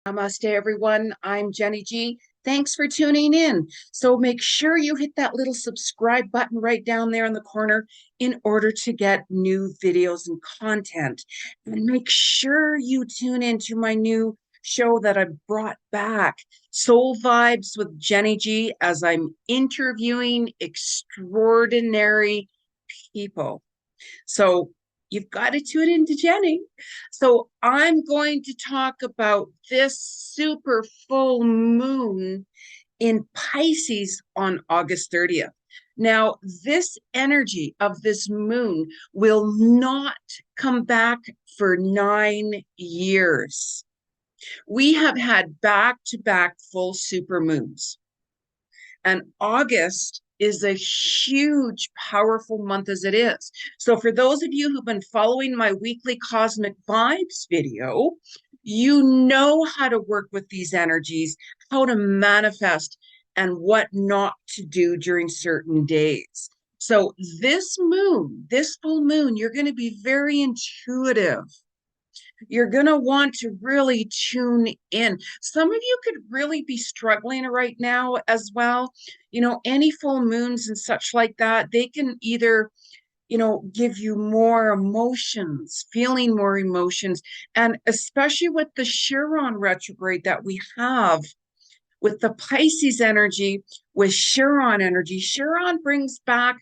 Namaste, everyone. I'm Jeni Ji. Thanks for tuning in. So make sure you hit that little subscribe button right down there in the corner in order to get new videos and content. And make sure you tune into my new show that I brought back, Soul Vibes with Jeni Ji, as I'm interviewing extraordinary people. So you've got to tune into Jeni. So I'm going to talk about this super full moon in Pisces on August 30th. Now, this energy of this moon will not come back for 9 years. We have had back-to-back full super moons. And August is a huge, powerful month as it is. So for those of you who've been following my weekly Cosmic Vibes video, you know how to work with these energies, how to manifest, and what not to do during certain days. So this moon, this full moon, you're going to be very intuitive. You're going to want to really tune in. Some of you could really be struggling right now as well. You know, any full moons and such like that, they can either, give you more emotions, feeling more emotions. And especially with the Chiron retrograde that we have with the Pisces energy, with Chiron energy, Chiron brings back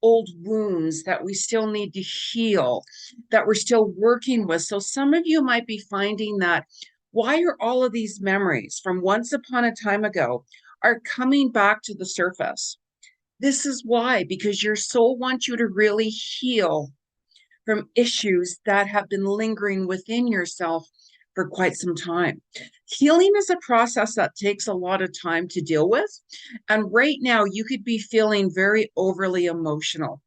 old wounds that we still need to heal, that we're still working with. So some of you might be finding that why are all of these memories from once upon a time ago are coming back to the surface? This is why, because your soul wants you to really heal from issues that have been lingering within yourself for quite some time. Healing is a process that takes a lot of time to deal with. And right now, you could be feeling very overly emotional.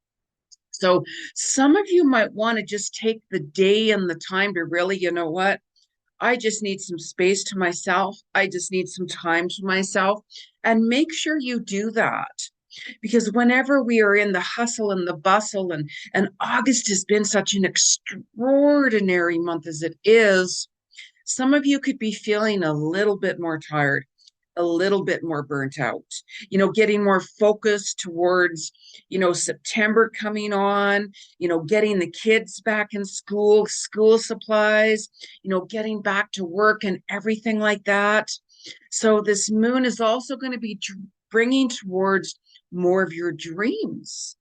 So some of you might want to just take the day and the time to really, you know what? I just need some space to myself. I just need some time to myself. And make sure you do that. Because whenever we are in the hustle and the bustle, and August has been such an extraordinary month as it is, some of you could be feeling a little bit more tired, a little bit more burnt out, getting more focused towards, September coming on, getting the kids back in school, school supplies, getting back to work and everything like that. So this moon is also going to be bringing towards more of your dreams,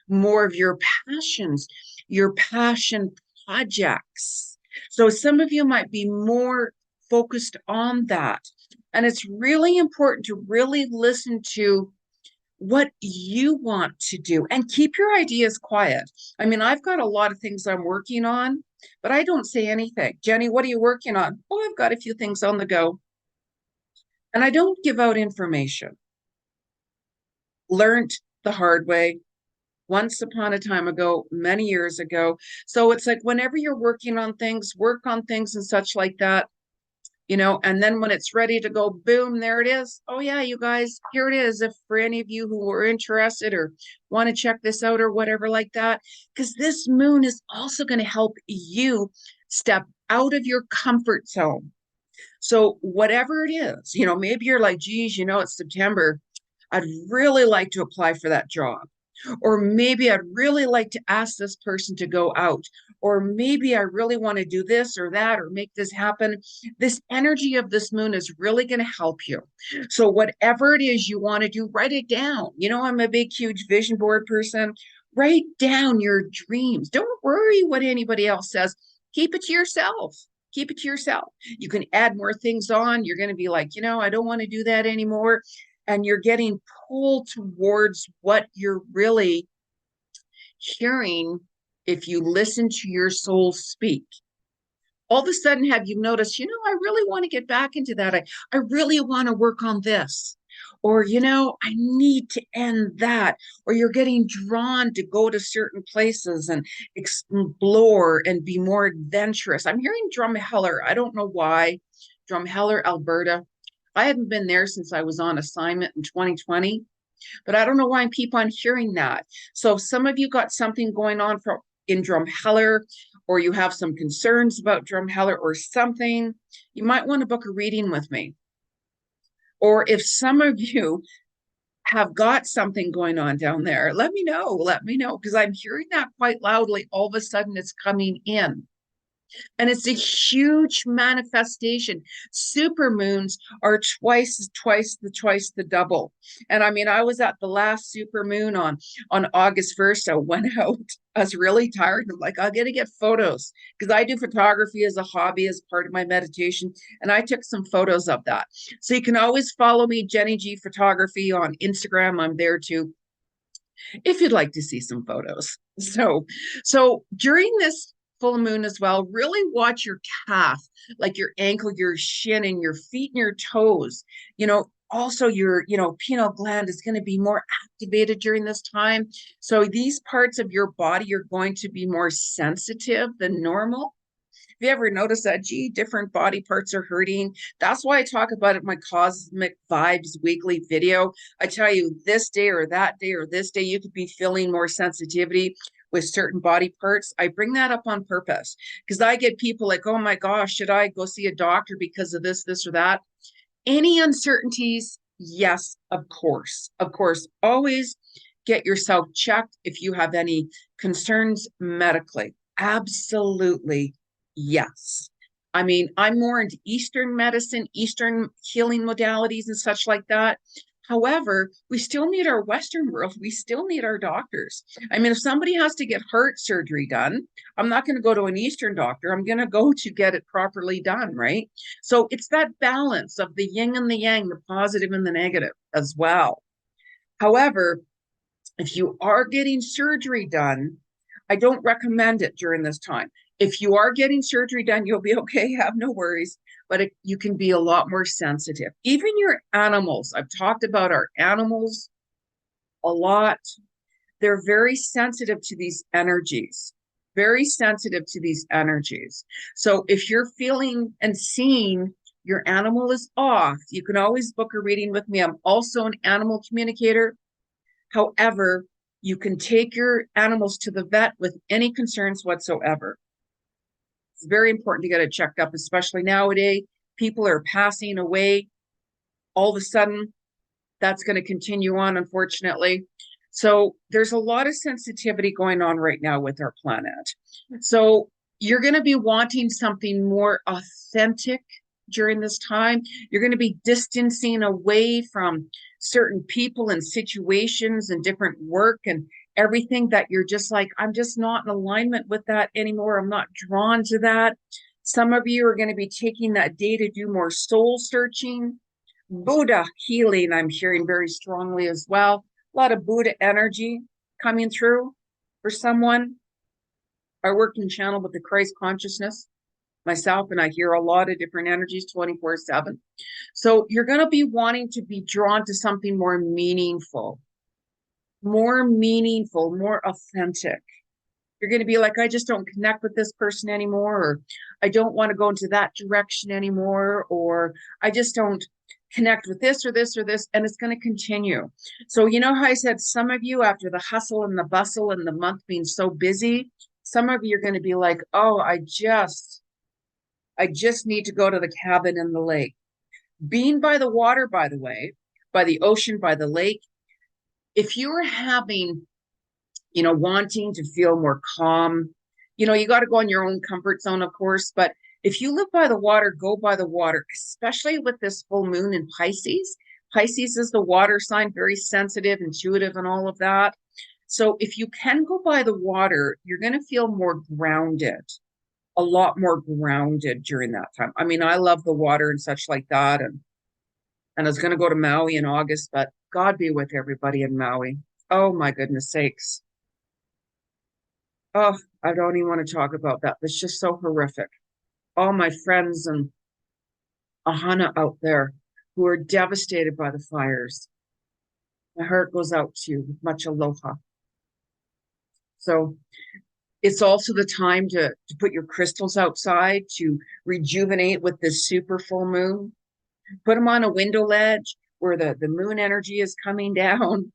more of your passions, your passion projects. So some of you might be more focused on that. And it's really important to really listen to what you want to do and keep your ideas quiet. I mean, I've got a lot of things I'm working on, but I don't say anything. Jeni, what are you working on? Oh, I've got a few things on the go. And I don't give out information. Learned the hard way once upon a time ago, many years ago. So it's like whenever you're working on things, work on things and such like that, and then when it's ready to go, boom, there it is. Oh yeah, you guys, here it is. If for any of you who are interested or want to check this out or whatever like that, because this moon is also going to help you step out of your comfort zone. So whatever it is, maybe you're like, geez, it's September. I'd really like to apply for that job. Or maybe I'd really like to ask this person to go out. Or maybe I really want to do this or that or make this happen. This energy of this moon is really going to help you. So whatever it is you want to do, write it down. I'm a big, huge vision board person. Write down your dreams. Don't worry what anybody else says. Keep it to yourself. Keep it to yourself. You can add more things on. You're going to be like, I don't want to do that anymore. And you're getting pulled towards what you're really hearing if you listen to your soul speak. All of a sudden, have you noticed, I really want to get back into that. I really want to work on this. Or, I need to end that. Or you're getting drawn to go to certain places and explore and be more adventurous. I'm hearing Drumheller. I don't know why. Drumheller, Alberta. I haven't been there since I was on assignment in 2020, but I don't know why I keep on hearing that. So if some of you got something going on in Drumheller, or you have some concerns about Drumheller or something, you might want to book a reading with me. Or if some of you have got something going on down there, let me know, because I'm hearing that quite loudly. All of a sudden it's coming in. And it's a huge manifestation. Super moons are twice the double. And I mean, I was at the last super moon on August 1st. I went out. I was really tired. I'm like, I got to get photos because I do photography as a hobby, as part of my meditation. And I took some photos of that. So you can always follow me, Jeni Ji Photography, on Instagram. I'm there too, if you'd like to see some photos. So during this full moon as well, really watch your calf, like your ankle, your shin, and your feet and your toes. Also your, pineal gland is going to be more activated during this time. So these parts of your body are going to be more sensitive than normal. Have you ever noticed that, gee, different body parts are hurting? That's why I talk about it in my Cosmic Vibes weekly video. I tell you, this day or that day or this day, you could be feeling more sensitivity with certain body parts. I bring that up on purpose because I get people like, oh my gosh, should I go see a doctor because of this, or that? Any uncertainties? Yes, of course. Of course, always get yourself checked if you have any concerns medically. Absolutely. Yes. I mean, I'm more into Eastern medicine, Eastern healing modalities and such like that. However, we still need our Western world. We still need our doctors. I mean, if somebody has to get heart surgery done, I'm not going to go to an Eastern doctor. I'm going to go to get it properly done, right? So it's that balance of the yin and the yang, the positive and the negative as well. However, if you are getting surgery done, I don't recommend it during this time. If you are getting surgery done, you'll be okay, have no worries, but you can be a lot more sensitive. Even your animals, I've talked about our animals a lot. They're very sensitive to these energies, very sensitive to these energies. So if you're feeling and seeing your animal is off, you can always book a reading with me. I'm also an animal communicator. However, you can take your animals to the vet with any concerns whatsoever. It's very important to get it checked up, especially nowadays. People are passing away all of a sudden. That's going to continue on, unfortunately. So there's a lot of sensitivity going on right now with our planet. So you're going to be wanting something more authentic during this time. You're going to be distancing away from certain people and situations and different work and everything that you're just like, I'm just not in alignment with that anymore. I'm not drawn to that. Some of you are going to be taking that day to do more soul searching. Buddha healing, I'm hearing very strongly as well. A lot of Buddha energy coming through for someone. I work in channel with the Christ consciousness myself, and I hear a lot of different energies 24/7. So you're going to be wanting to be drawn to something more meaningful, more authentic. You're going to be like, I just don't connect with this person anymore, or I don't want to go into that direction anymore, or I just don't connect with this or this or this, and it's going to continue. So you know how I said some of you, after the hustle and the bustle and the month being so busy, some of you are going to be like, oh, I just need to go to the cabin in the lake. Being by the water, by the way, by the ocean, by the lake, if you're having, wanting to feel more calm, you got to go in your own comfort zone, of course, but if you live by the water, go by the water, especially with this full moon in Pisces. Pisces is the water sign, very sensitive, intuitive, and all of that. So if you can go by the water, you're going to feel more grounded, a lot more grounded during that time. I mean, I love the water and such like that. And I was going to go to Maui in August, but God be with everybody in Maui. Oh, my goodness sakes. Oh, I don't even want to talk about that. It's just so horrific. All my friends and Ahana out there who are devastated by the fires. My heart goes out to you with much aloha. So it's also the time to put your crystals outside to rejuvenate with this super full moon. Put them on a window ledge where the moon energy is coming down.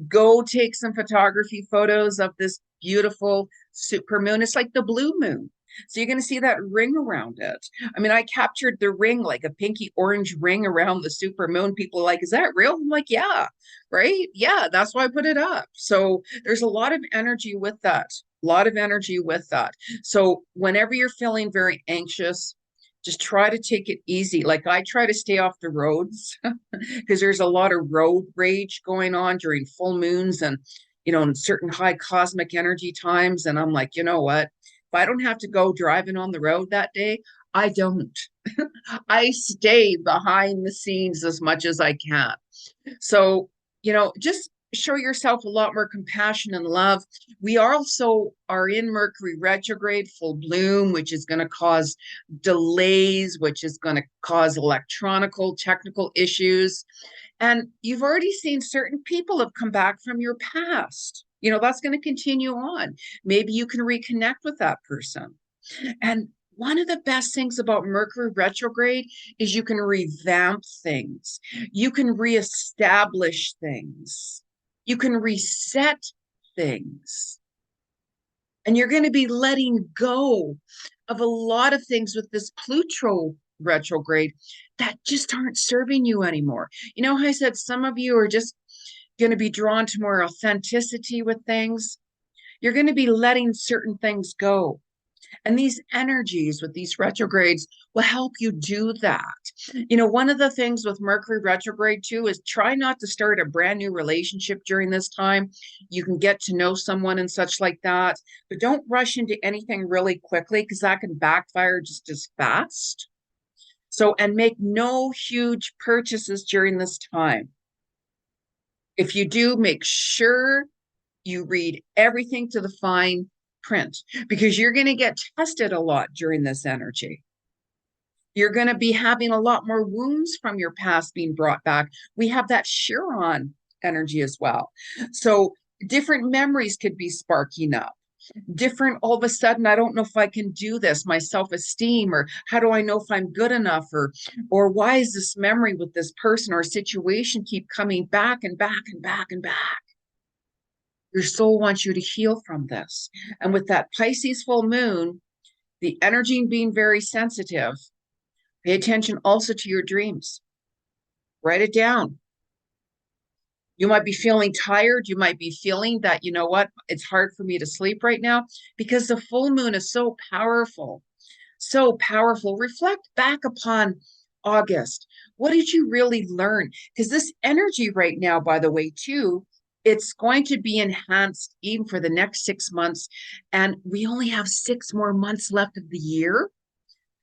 Go take some photography photos of this beautiful super moon. It's like the blue moon. So you're going to see that ring around it. I mean, I captured the ring, like a pinky orange ring around the super moon. People are like, is that real? I'm like, yeah, right? Yeah, that's why I put it up. So there's a lot of energy with that. A lot of energy with that. So whenever you're feeling very anxious, just try to take it easy. Like I try to stay off the roads because there's a lot of road rage going on during full moons and, in certain high cosmic energy times. And I'm like, you know what? If I don't have to go driving on the road that day, I don't. I stay behind the scenes as much as I can. So, just show yourself a lot more compassion and love. We also are in Mercury retrograde, full bloom, which is going to cause delays, which is going to cause electronical, technical issues. And you've already seen certain people have come back from your past. That's going to continue on. Maybe you can reconnect with that person. And one of the best things about Mercury retrograde is you can revamp things. You can reestablish things. You can reset things. And you're going to be letting go of a lot of things with this Pluto retrograde that just aren't serving you anymore. You know how I said some of you are just going to be drawn to more authenticity with things? You're going to be letting certain things go. And these energies with these retrogrades will help you do that. One of the things with Mercury retrograde too is try not to start a brand new relationship during this time. You can get to know someone and such like that, but don't rush into anything really quickly because that can backfire just as fast. So, and make no huge purchases during this time. If you do, make sure you read everything to the fine print because you're going to get tested a lot during this energy. You're going to be having a lot more wounds from your past being brought back. We have that Chiron energy as well. So different memories could be sparking up. Different, all of a sudden, I don't know if I can do this, my self-esteem, or how do I know if I'm good enough, or why is this memory with this person or situation keep coming back and back and back and back? Your soul wants you to heal from this. And with that Pisces full moon, the energy being very sensitive, pay attention also to your dreams. Write it down. You might be feeling tired. You might be feeling that, you know what, it's hard for me to sleep right now because the full moon is so powerful. So powerful. Reflect back upon August. What did you really learn? Because this energy right now, by the way, too, it's going to be enhanced even for the next 6 months. And we only have 6 more months left of the year.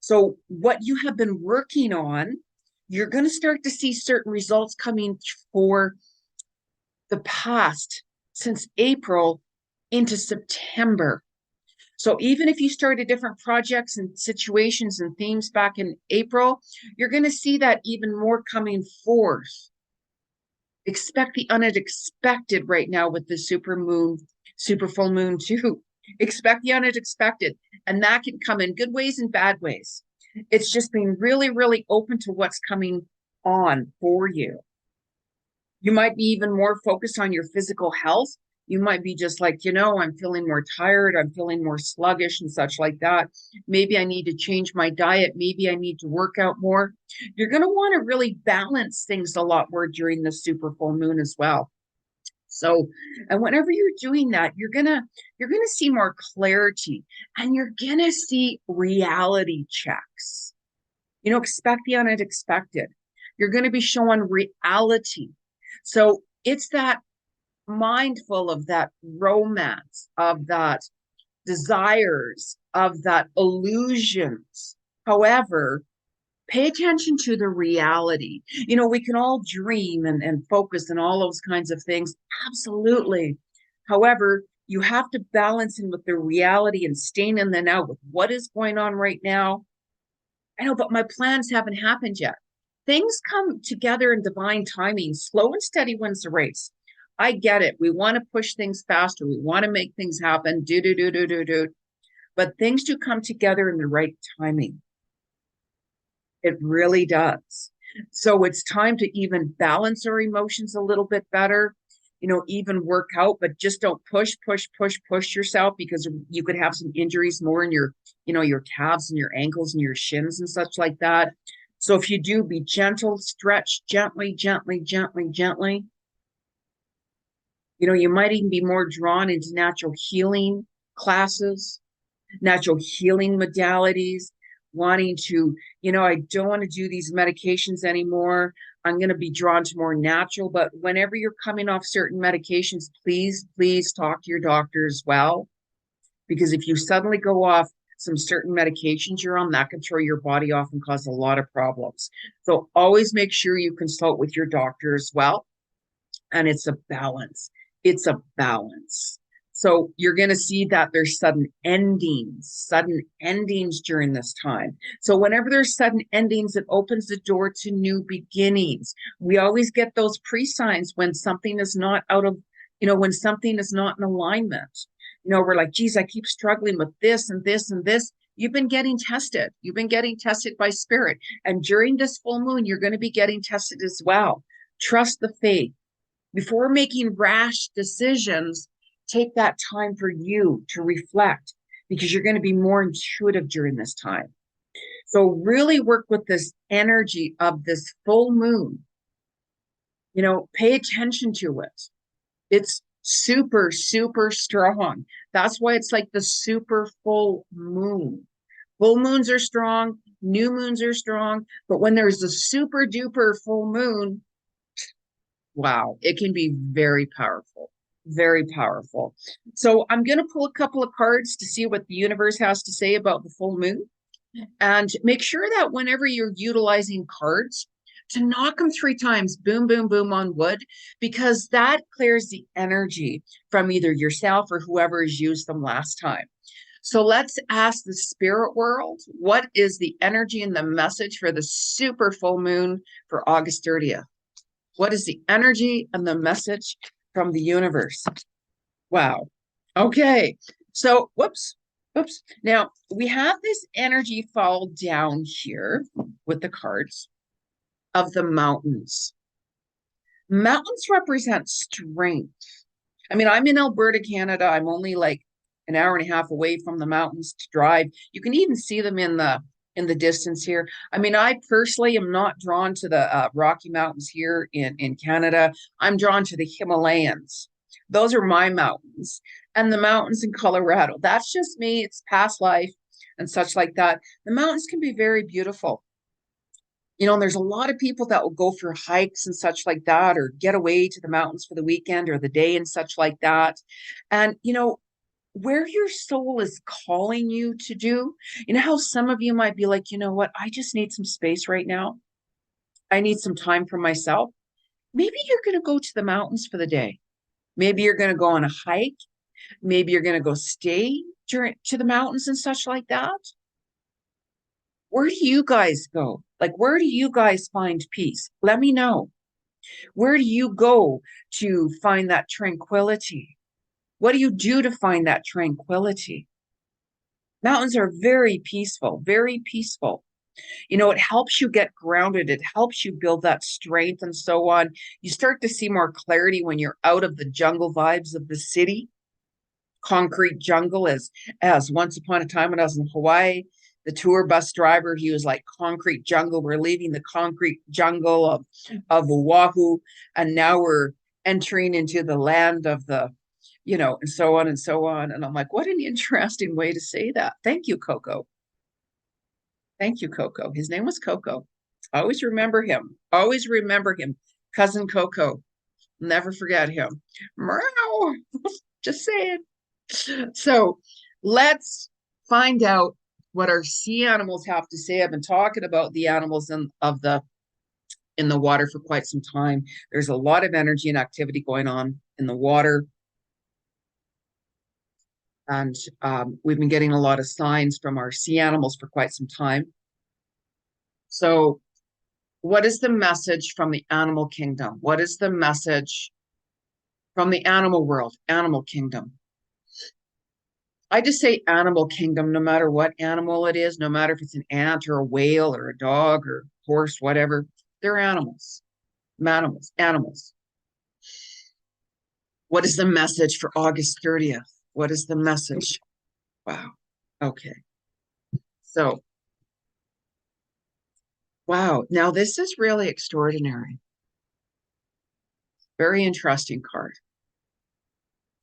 So what you have been working on, you're going to start to see certain results coming for the past since April into September. So even if you started different projects and situations and themes back in April, you're going to see that even more coming forth. Expect the unexpected right now with the super full moon too. Expect the unexpected, and that can come in good ways and bad ways. It's just being really, really open to what's coming on for you. You might be even more focused on your physical health. You might be just like, I'm feeling more tired. I'm feeling more sluggish and such like that. Maybe I need to change my diet. Maybe I need to work out more. You're going to want to really balance things a lot more during the super full moon as well. So, and whenever you're doing that, you're going to see more clarity and you're going to see reality checks. Expect the unexpected. You're going to be showing reality. So it's that mindful of that romance, of that desires, of that illusions. However, pay attention to the reality. We can all dream and focus and all those kinds of things. Absolutely. However, you have to balance in with the reality and staying in the now with what is going on right now. I know, but my plans haven't happened yet. Things come together in divine timing. Slow and steady wins the race. I get it. We want to push things faster. We want to make things happen. Do. But things do come together in the right timing. It really does. So it's time to even balance our emotions a little bit better. Even work out, but just don't push yourself because you could have some injuries more in your you know, your calves and your ankles and your shins and such like that. So if you do, be gentle, stretch gently, gently, gently, gently. You know, you might even be more drawn into natural healing classes, natural healing modalities, wanting to, you know, I don't want to do these medications anymore. I'm going to be drawn to more natural. But whenever you're coming off certain medications, please, please talk to your doctor as well. Because if you suddenly go off some certain medications you're on, that can throw your body off and cause a lot of problems. So always make sure you consult with your doctor as well. And it's a balance. It's a balance. So you're going to see that there's sudden endings during this time. So whenever there's sudden endings, it opens the door to new beginnings. We always get those pre-signs when something is not out of, you know, when something is not in alignment. You know, we're like, geez, I keep struggling with this and this and this. You've been getting tested. You've been getting tested by spirit. And during this full moon, you're going to be getting tested as well. Trust the faith. Before making rash decisions, take that time for you to reflect, because you're going to be more intuitive during this time. So really work with this energy of this full moon. You know, pay attention to it. It's super, super strong. That's why it's like the super full moon. Full moons are strong, new moons are strong, but when there's a super duper full moon, wow, it can be very powerful, very powerful. So I'm going to pull a couple of cards to see what the universe has to say about the full moon. And make sure that whenever you're utilizing cards, to knock them 3 times, boom, boom, boom on wood, because that clears the energy from either yourself or whoever has used them last time. So let's ask the spirit world, what is the energy and the message for the super full moon for August 30th? What is the energy and the message from the universe? Wow. Okay. So, whoops. Now, we have this energy fall down here with the cards of the mountains. Mountains represent strength. I mean, I'm in Alberta, Canada. I'm only like an hour and a half away from the mountains to drive. You can even see them in the distance here. I mean, I personally am not drawn to the Rocky Mountains here in Canada. I'm drawn to the Himalayas. Those are my mountains, and the mountains in Colorado. That's just me. It's past life and such like that. The mountains can be very beautiful. You know, and there's a lot of people that will go for hikes and such like that, or get away to the mountains for the weekend or the day and such like that. And, you know, where your soul is calling you to do, you know, how some of you might be like, you know what, I just need some space right now. I need some time for myself. Maybe you're going to go to the mountains for the day. Maybe you're going to go on a hike. Maybe you're going to go stay to the mountains and such like that. Where do you guys go? Like, where do you guys find peace? Let me know. Where do you go to find that tranquility? What do you do to find that tranquility? Mountains are very peaceful, very peaceful. You know, it helps you get grounded. It helps you build that strength and so on. You start to see more clarity when you're out of the jungle vibes of the city. Concrete jungle, as once upon a time when I was in Hawaii, the tour bus driver, he was like, concrete jungle. We're leaving the concrete jungle of Oahu, and now we're entering into the land of the, you know, and so on and so on. And I'm like, what an interesting way to say that. Thank you, Coco. Thank you, Coco. His name was Coco. Always remember him. Always remember him. Cousin Coco. Never forget him. Meow. Just saying. So let's find out what our sea animals have to say. I've been talking about the animals in the water for quite some time. There's a lot of energy and activity going on in the water. And we've been getting a lot of signs from our sea animals for quite some time. So what is the message from the animal kingdom? What is the message from the animal world, animal kingdom? I just say animal kingdom, no matter what animal it is, no matter if it's an ant or a whale or a dog or horse, whatever, they're animals. Animals. What is the message for August 30th? What is the message? Wow. Okay. So, wow. Now this is really extraordinary. Very interesting card.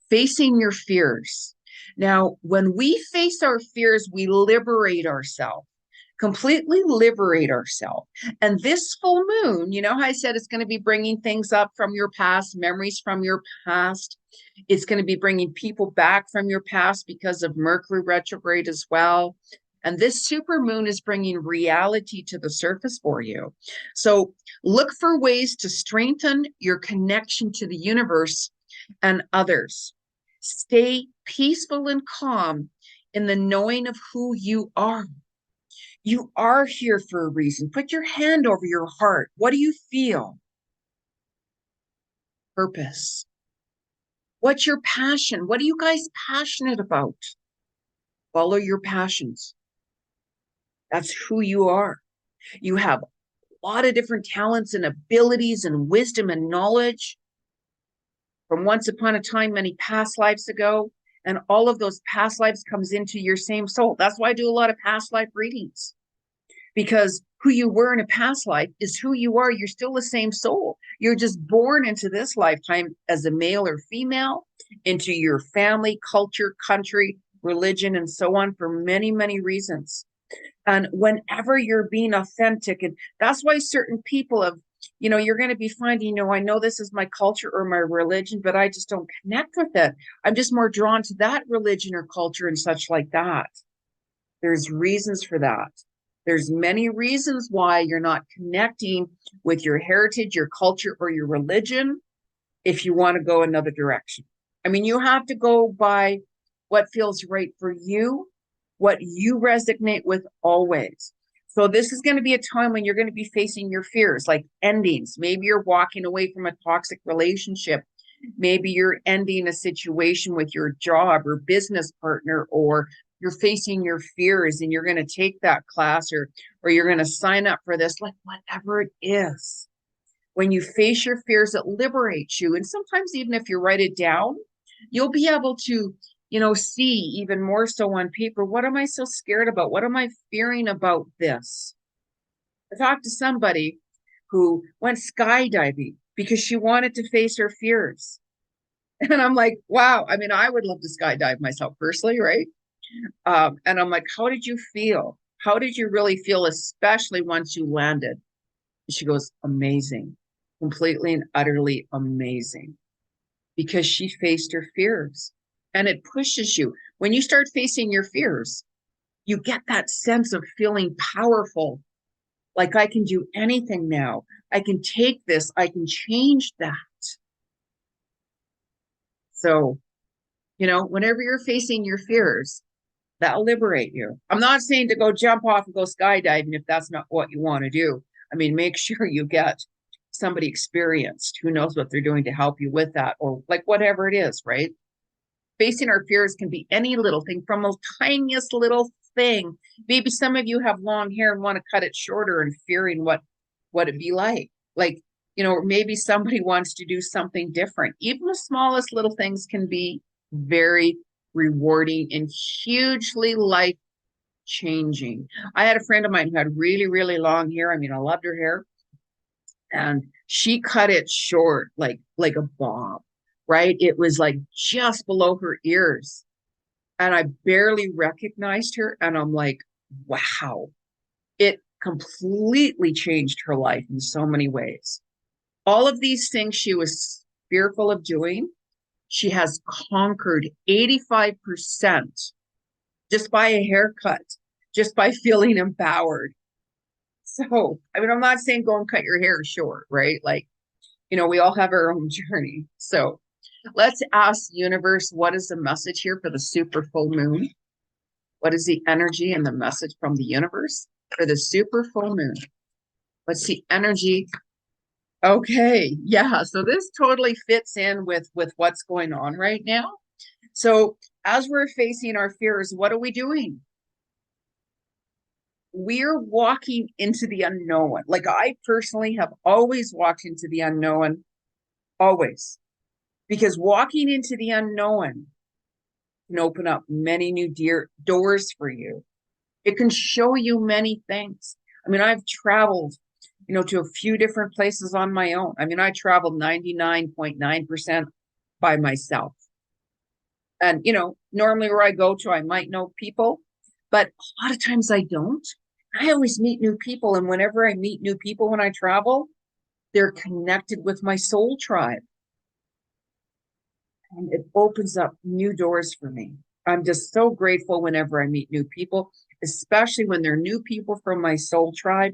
Facing your fears. Now, when we face our fears, we liberate ourselves, completely liberate ourselves. And this full moon, you know how I said it's going to be bringing things up from your past, memories from your past. It's going to be bringing people back from your past because of Mercury retrograde as well. And this super moon is bringing reality to the surface for you. So look for ways to strengthen your connection to the universe and others. Stay peaceful and calm in the knowing of who you are. You are here for a reason. Put your hand over your heart. What do you feel? Purpose. What's your passion? What are you guys passionate about? Follow your passions. That's who you are. You have a lot of different talents and abilities and wisdom and knowledge from once upon a time, many past lives ago. And all of those past lives comes into your same soul. That's why I do a lot of past life readings, because who you were in a past life is who you are. You're still the same soul. You're just born into this lifetime as a male or female, into your family, culture, country, religion, and so on, for many, many reasons. And whenever you're being authentic, and that's why certain people have, you're going to be finding, I know this is my culture or my religion, but I just don't connect with it. I'm just more drawn to that religion or culture and such like that. There's reasons for that. There's many reasons why you're not connecting with your heritage, your culture, or your religion if you want to go another direction. I mean, you have to go by what feels right for you, what you resonate with always. So this is going to be a time when you're going to be facing your fears, like endings. Maybe you're walking away from a toxic relationship. Maybe you're ending a situation with your job or business partner, or you're facing your fears and you're going to take that class, or you're going to sign up for this, like whatever it is. When you face your fears, it liberates you. And sometimes even if you write it down, you'll be able to, see even more so on paper, what am I so scared about? What am I fearing about this? I talked to somebody who went skydiving because she wanted to face her fears. And I'm like, wow. I mean, I would love to skydive myself personally, right? And I'm like, how did you feel? How did you really feel, especially once you landed? And she goes, amazing, completely and utterly amazing, because she faced her fears. And it pushes you. When you start facing your fears, you get that sense of feeling powerful. Like, I can do anything now. I can take this. I can change that. So, whenever you're facing your fears, that'll liberate you. I'm not saying to go jump off and go skydiving if that's not what you want to do. I mean, make sure you get somebody experienced who knows what they're doing to help you with that, or like whatever it is, right? Facing our fears can be any little thing, from the tiniest little thing. Maybe some of you have long hair and want to cut it shorter and fearing what it'd be like. Like, maybe somebody wants to do something different. Even the smallest little things can be very rewarding and hugely life changing. I had a friend of mine who had really, really long hair. I mean, I loved her hair. And she cut it short, like a bob, right? It was like just below her ears. And I barely recognized her. And I'm like, wow, it completely changed her life in so many ways. All of these things she was fearful of doing, she has conquered 85% just by a haircut, just by feeling empowered. So, I mean, I'm not saying go and cut your hair short, right? Like, we all have our own journey. So let's ask the universe, what is the message here for the super full moon? What is the energy and the message from the universe for the super full moon? What's the energy? Okay, yeah, so this totally fits in with what's going on right now. So as we're facing our fears, what are we doing? We're walking into the unknown. Like, I personally have always walked into the unknown, always, because walking into the unknown can open up many new doors for you. It can show you many things. I mean, I've traveled, to a few different places on my own. I mean, I traveled 99.9% by myself. And, normally where I go to, I might know people, but a lot of times I don't. I always meet new people. And whenever I meet new people when I travel, they're connected with my soul tribe. And it opens up new doors for me. I'm just so grateful whenever I meet new people, especially when they're new people from my soul tribe.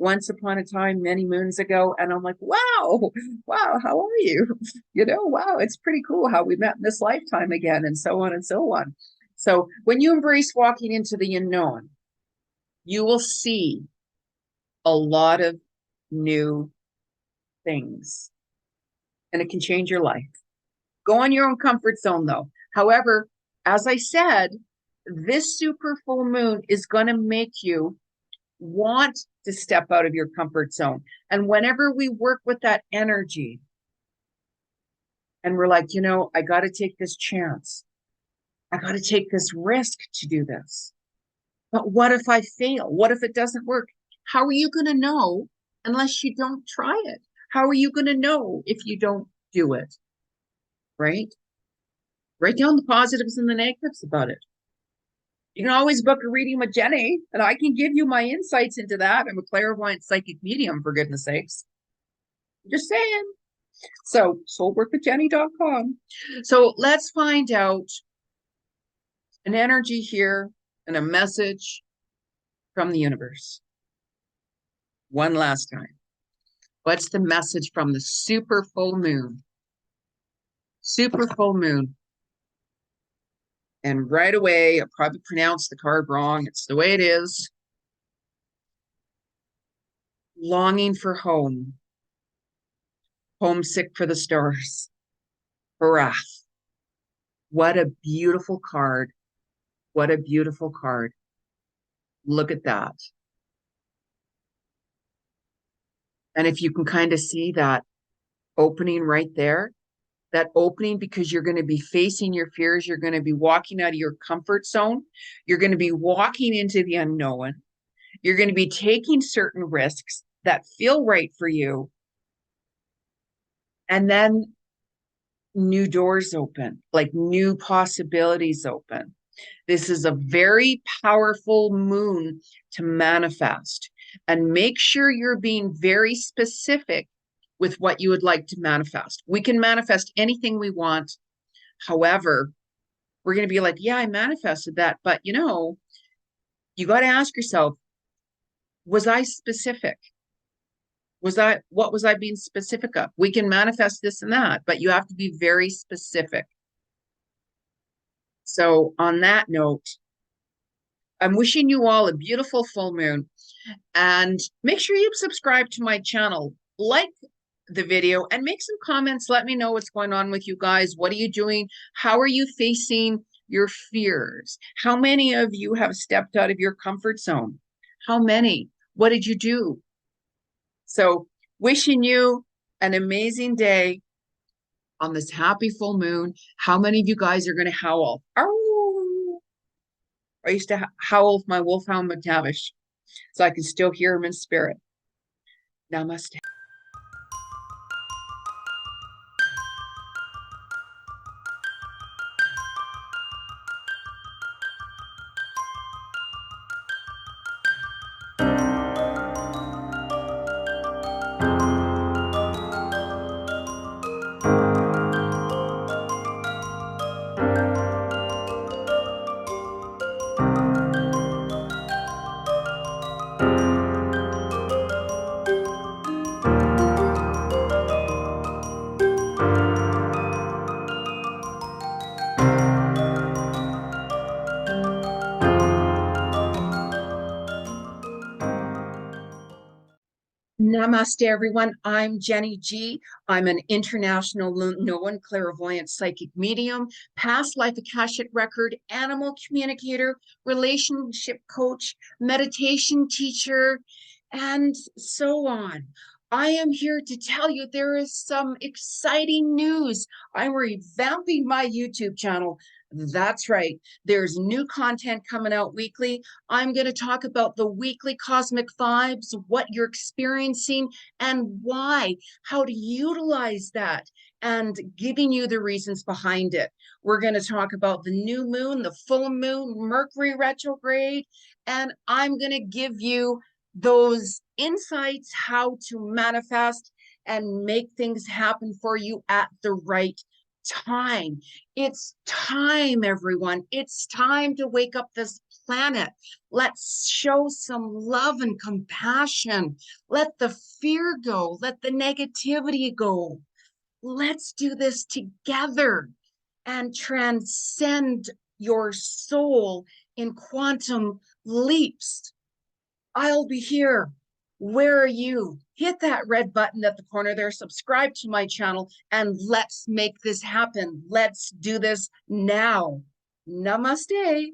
Once upon a time, many moons ago, and I'm like, wow, how are you? Wow, it's pretty cool how we met in this lifetime again, and so on and so on. So when you embrace walking into the unknown, you will see a lot of new things, and it can change your life. Go on your own comfort zone, though. However, as I said, this super full moon is going to make you want to step out of your comfort zone. And whenever we work with that energy and we're like, I got to take this chance. I got to take this risk to do this. But what if I fail? What if it doesn't work? How are you going to know unless you don't try it? How are you going to know if you don't do it? Right? Write down the positives and the negatives about it. You can always book a reading with Jeni, and I can give you my insights into that. I'm a clairvoyant psychic medium, for goodness sakes. Just saying. So, soulworkwithjeni.com. So let's find out an energy here and a message from the universe. One last time. What's the message from the super full moon? Super full moon. And right away, I probably pronounced the card wrong. It's the way it is. Longing for home. Homesick for the stars. Wrath. What a beautiful card. What a beautiful card. Look at that. And if you can kind of see that opening right there, that opening, because you're going to be facing your fears, you're going to be walking out of your comfort zone, you're going to be walking into the unknown, you're going to be taking certain risks that feel right for you, and then new doors open, like new possibilities open. This is a very powerful moon to manifest, and make sure you're being very specific with what you would like to manifest. We can manifest anything we want. However, we're going to be like, yeah, I manifested that. But, you got to ask yourself, was I specific? What was I being specific of? We can manifest this and that, but you have to be very specific. So on that note, I'm wishing you all a beautiful full moon, and make sure you subscribe to my channel, like the video, and make some comments. Let me know what's going on with you guys. What are you doing? How are you facing your fears? How many of you have stepped out of your comfort zone? How many? What did you do? So wishing you an amazing day on this happy full moon. How many of you guys are going to howl? Ow! I used to howl with my wolfhound McTavish, so I can still hear him in spirit. Namaste. Namaste, everyone. I'm Jeni Ji. I'm an international known clairvoyant psychic medium, past life akashic record, animal communicator, relationship coach, meditation teacher, and so on. I am here to tell you there is some exciting news. I'm revamping my YouTube channel. That's right. There's new content coming out weekly. I'm going to talk about the weekly cosmic vibes, what you're experiencing and why, how to utilize that, and giving you the reasons behind it. We're going to talk about the new moon, the full moon, Mercury retrograde, and I'm going to give you those insights how to manifest and make things happen for you at the right time. It's time, everyone. It's time to wake up this planet. Let's show some love and compassion. Let the fear go. Let the negativity go. Let's do this together and transcend your soul in quantum leaps. I'll be here. Where are you? Hit that red button at the corner there, subscribe to my channel, and let's make this happen. Let's do this now. Namaste.